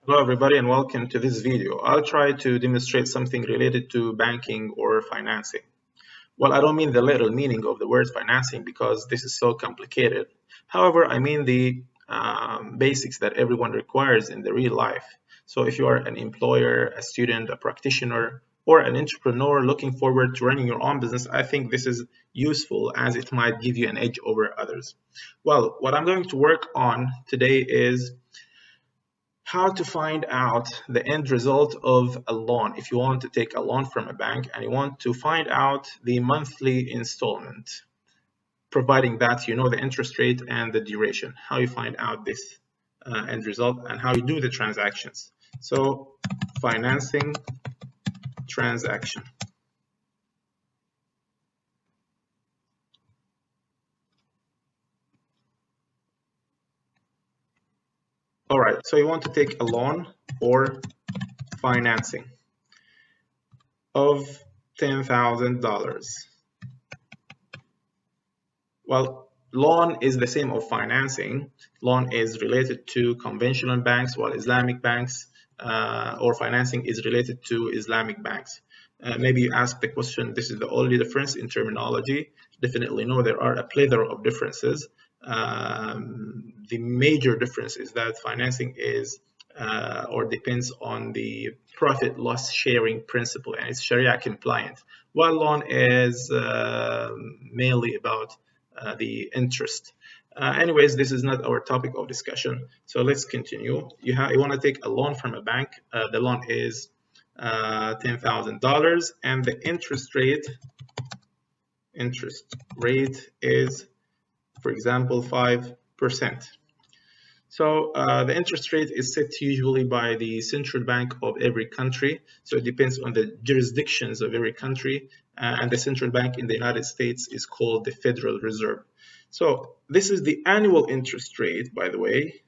Hello everybody and welcome to this video. I'll try to demonstrate something related to banking or financing. Well, I don't mean the literal meaning of the word financing because this is so complicated. However, I mean the basics that everyone requires in the real life. So if you are an employer, a student, a practitioner, or an entrepreneur looking forward to running your own business, I think this is useful as it might give you an edge over others. Well, what I'm going to work on today is how to find out the end result of a loan. If you want to take a loan from a bank and you want to find out the monthly installment, providing that you know the interest rate and the duration, how you find out this end result and how you do the transactions. So financing transaction. All right, so you want to take a loan or financing of $10,000. Well, loan is the same of financing. Loan is related to conventional banks, while Islamic banks or financing is related to Islamic banks. Maybe you ask the question, this is the only difference in terminology. Definitely no, there are a plethora of differences. The major difference is that financing is or depends on the profit loss sharing principle and it's Sharia compliant, while loan is mainly about the interest. Anyways, this is not our topic of discussion, so let's continue. You want to take a loan from a bank. The loan is $10,000 and the interest rate is, for example, 5%. So the interest rate is set usually by the central bank of every country. So it depends on the jurisdictions of every country. And the central bank in the United States is called the Federal Reserve. So this is the annual interest rate, by the way,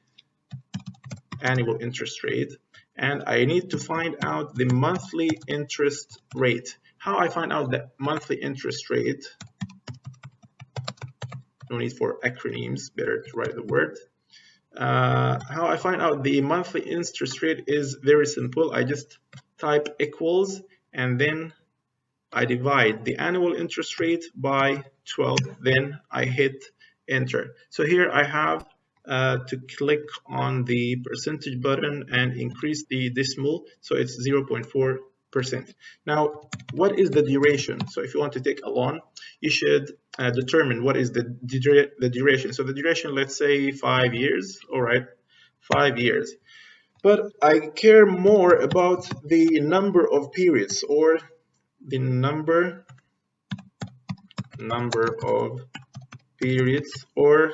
annual interest rate. And I need to find out the monthly interest rate. How I find out the monthly interest rate? No need for acronyms, better to write the word. How I find out the monthly interest rate is very simple. I just type equals and then I divide the annual interest rate by 12. Then I hit enter. So here I have to click on the percentage button and increase the decimal. So it's 0.4%. Now, what is the duration? So if you want to take a loan, you should determine what is the duration. So the duration, let's say 5 years. All right, 5 years. But I care more about the number of periods or the number of periods or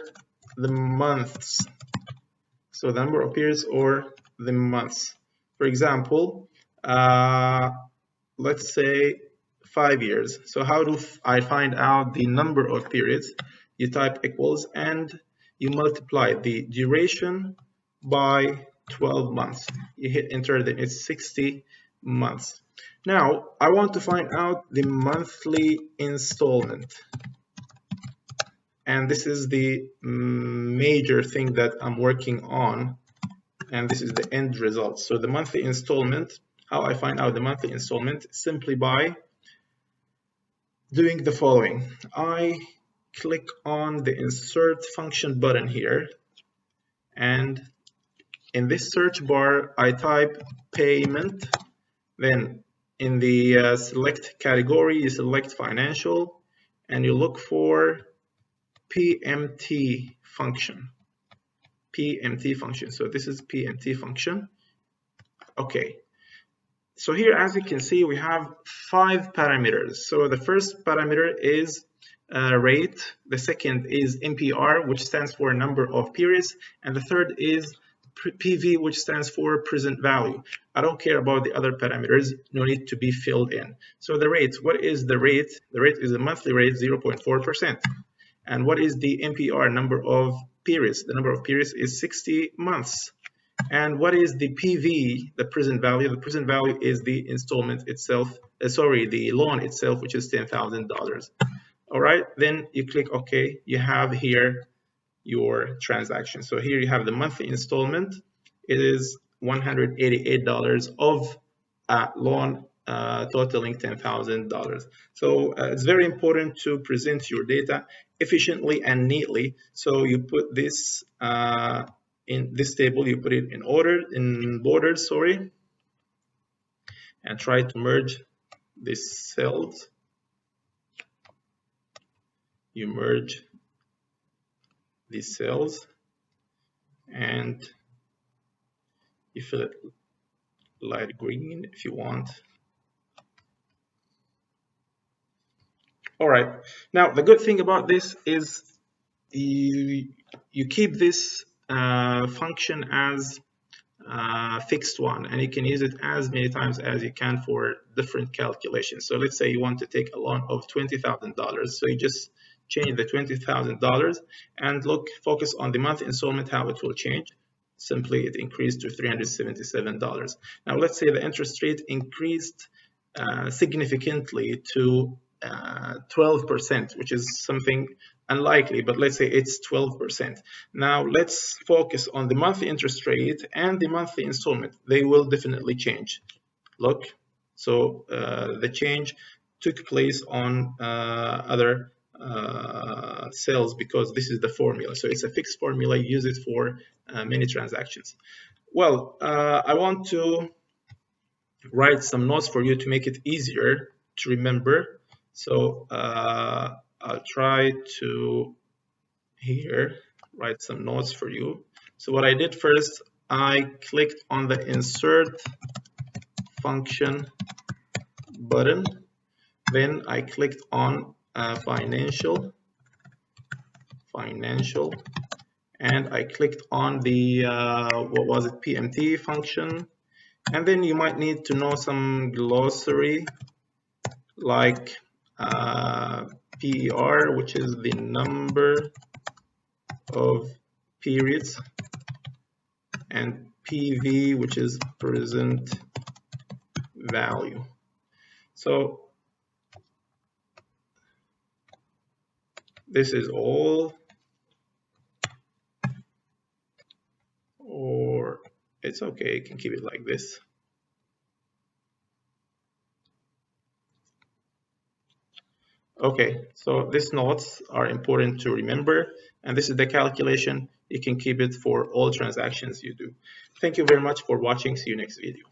the months. So the number of periods or the months. For example, let's say 5 years. So how do I find out the number of periods? You type equals and you multiply the duration by 12 months. You hit enter, then it's 60 months. Now, I want to find out the monthly installment. And this is the major thing that I'm working on. And this is the end result. So the monthly installment, how I find out the monthly installment, simply by doing the following. I click on the insert function button here. And in this search bar, I type payment. Then in the select category, you select financial and you look for PMT function. PMT function. So this is PMT function. Okay. So here, as you can see, we have 5 parameters. So the first parameter is rate. The second is NPR, which stands for number of periods. And the third is PV, which stands for present value. I don't care about the other parameters, no need to be filled in. So the rate, what is the rate? The rate is a monthly rate, 0.4%. And what is the NPR, number of periods? The number of periods is 60 months. And what is the PV, the present value? The present value is the installment itself, the loan itself, which is $10,000. All right, then you click OK. You have here your transaction. So here you have the monthly installment. It is $188 of a loan totaling $10,000. So it's very important to present your data efficiently and neatly. So you put this in this table, you put it in order, in borders, sorry, and try to merge these cells. You merge these cells and you fill it light green if you want. All right, now the good thing about this is you keep this function as fixed one, and you can use it as many times as you can for different calculations. So let's say you want to take a loan of $20,000, so you just change the $20,000 and focus on the month installment, how it will change. Simply it increased to $377. Now let's say the interest rate increased significantly to 12%, which is something unlikely, but let's say it's 12%. Now let's focus on the monthly interest rate and the monthly installment. They will definitely change. Look, so the change took place on other cells because this is the formula. So it's a fixed formula. You use it for many transactions. Well, I want to write some notes for you to make it easier to remember. So I'll try to here write some notes for you. So what I did first, I clicked on the insert function button. Then I clicked on financial, and I clicked on the what was it, PMT function. And then you might need to know some glossary like PER, which is the number of periods, and PV, which is present value. So this is all, or it's okay, you can keep it like this. Okay, so these notes are important to remember, and this is the calculation. You can keep it for all transactions you do. Thank you very much for watching. See you next video.